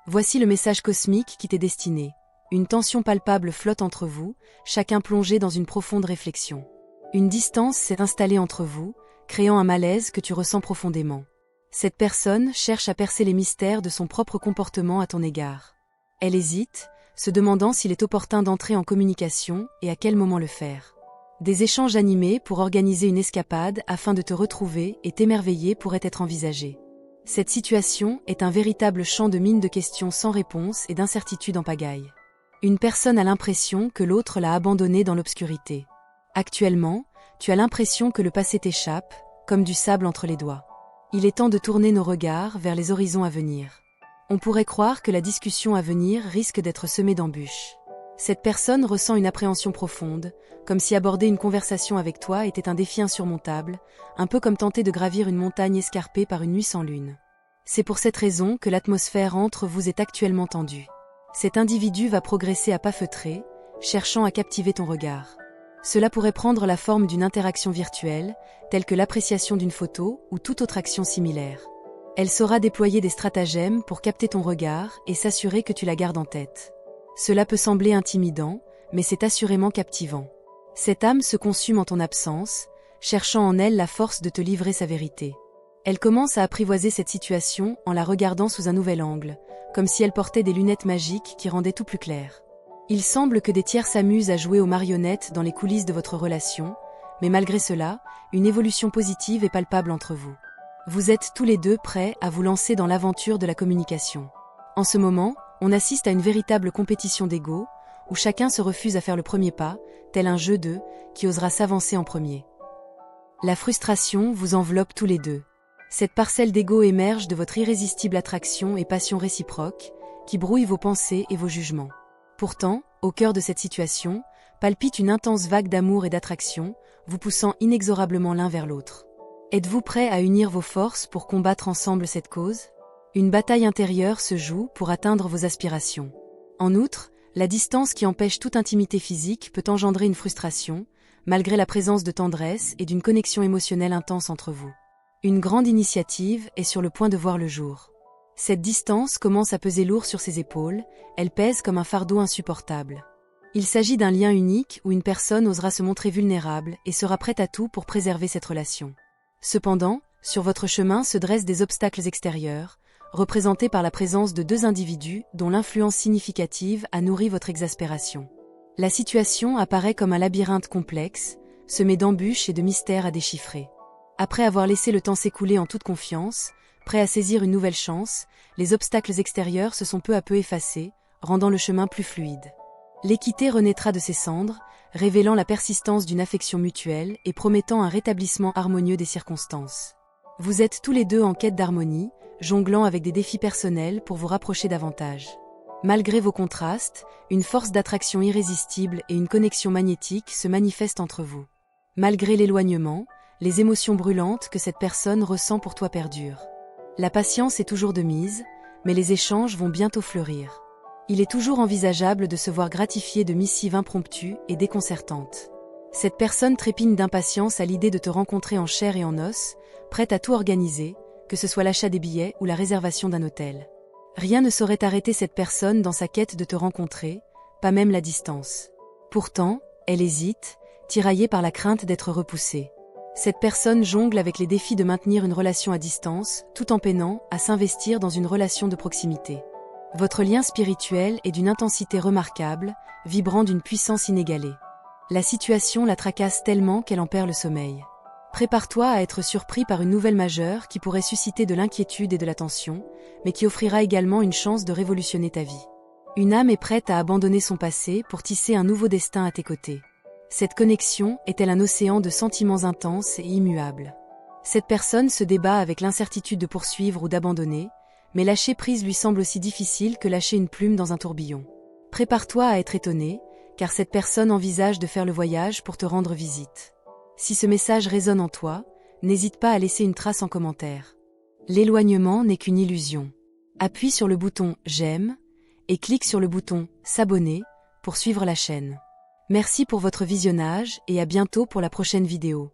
Voici le message cosmique qui t'est destiné. Une tension palpable flotte entre vous, chacun plongé dans une profonde réflexion. Une distance s'est installée entre vous, créant un malaise que tu ressens profondément. Cette personne cherche à percer les mystères de son propre comportement à ton égard. Elle hésite, se demandant s'il est opportun d'entrer en communication et à quel moment le faire. Des échanges animés pour organiser une escapade afin de te retrouver et t'émerveiller pourraient être envisagés. Cette situation est un véritable champ de mines de questions sans réponse et d'incertitudes en pagaille. Une personne a l'impression que l'autre l'a abandonnée dans l'obscurité. Actuellement, tu as l'impression que le passé t'échappe, comme du sable entre les doigts. Il est temps de tourner nos regards vers les horizons à venir. On pourrait croire que la discussion à venir risque d'être semée d'embûches. Cette personne ressent une appréhension profonde, comme si aborder une conversation avec toi était un défi insurmontable, un peu comme tenter de gravir une montagne escarpée par une nuit sans lune. C'est pour cette raison que l'atmosphère entre vous est actuellement tendue. Cet individu va progresser à pas feutrés, cherchant à captiver ton regard. Cela pourrait prendre la forme d'une interaction virtuelle, telle que l'appréciation d'une photo ou toute autre action similaire. Elle saura déployer des stratagèmes pour capter ton regard et s'assurer que tu la gardes en tête. Cela peut sembler intimidant, mais c'est assurément captivant. Cette âme se consume en ton absence, cherchant en elle la force de te livrer sa vérité. Elle commence à apprivoiser cette situation en la regardant sous un nouvel angle, comme si elle portait des lunettes magiques qui rendaient tout plus clair. Il semble que des tiers s'amusent à jouer aux marionnettes dans les coulisses de votre relation, mais malgré cela, une évolution positive est palpable entre vous. Vous êtes tous les deux prêts à vous lancer dans l'aventure de la communication. En ce moment, on assiste à une véritable compétition d'ego, où chacun se refuse à faire le premier pas, tel un jeu de « qui osera s'avancer en premier ». La frustration vous enveloppe tous les deux. Cette parcelle d'ego émerge de votre irrésistible attraction et passion réciproque, qui brouille vos pensées et vos jugements. Pourtant, au cœur de cette situation, palpite une intense vague d'amour et d'attraction, vous poussant inexorablement l'un vers l'autre. Êtes-vous prêt à unir vos forces pour combattre ensemble cette cause ? Une bataille intérieure se joue pour atteindre vos aspirations. En outre, la distance qui empêche toute intimité physique peut engendrer une frustration, malgré la présence de tendresse et d'une connexion émotionnelle intense entre vous. Une grande initiative est sur le point de voir le jour. Cette distance commence à peser lourd sur ses épaules, elle pèse comme un fardeau insupportable. Il s'agit d'un lien unique où une personne osera se montrer vulnérable et sera prête à tout pour préserver cette relation. Cependant, sur votre chemin se dressent des obstacles extérieurs, représentés par la présence de deux individus dont l'influence significative a nourri votre exaspération. La situation apparaît comme un labyrinthe complexe, semé d'embûches et de mystères à déchiffrer. Après avoir laissé le temps s'écouler en toute confiance, prêt à saisir une nouvelle chance, les obstacles extérieurs se sont peu à peu effacés, rendant le chemin plus fluide. L'équité renaîtra de ses cendres, révélant la persistance d'une affection mutuelle et promettant un rétablissement harmonieux des circonstances. Vous êtes tous les deux en quête d'harmonie, jonglant avec des défis personnels pour vous rapprocher davantage. Malgré vos contrastes, une force d'attraction irrésistible et une connexion magnétique se manifestent entre vous. Malgré l'éloignement, les émotions brûlantes que cette personne ressent pour toi perdurent. La patience est toujours de mise, mais les échanges vont bientôt fleurir. Il est toujours envisageable de se voir gratifié de missives impromptues et déconcertantes. Cette personne trépigne d'impatience à l'idée de te rencontrer en chair et en os, prête à tout organiser, que ce soit l'achat des billets ou la réservation d'un hôtel. Rien ne saurait arrêter cette personne dans sa quête de te rencontrer, pas même la distance. Pourtant, elle hésite, tiraillée par la crainte d'être repoussée. Cette personne jongle avec les défis de maintenir une relation à distance, tout en peinant à s'investir dans une relation de proximité. Votre lien spirituel est d'une intensité remarquable, vibrant d'une puissance inégalée. La situation la tracasse tellement qu'elle en perd le sommeil. Prépare-toi à être surpris par une nouvelle majeure qui pourrait susciter de l'inquiétude et de la tension, mais qui offrira également une chance de révolutionner ta vie. Une âme est prête à abandonner son passé pour tisser un nouveau destin à tes côtés. Cette connexion est-elle un océan de sentiments intenses et immuables? Cette personne se débat avec l'incertitude de poursuivre ou d'abandonner, mais lâcher prise lui semble aussi difficile que lâcher une plume dans un tourbillon. Prépare-toi à être étonné, car cette personne envisage de faire le voyage pour te rendre visite. Si ce message résonne en toi, n'hésite pas à laisser une trace en commentaire. L'éloignement n'est qu'une illusion. Appuie sur le bouton « J'aime » et clique sur le bouton « S'abonner » pour suivre la chaîne. Merci pour votre visionnage et à bientôt pour la prochaine vidéo.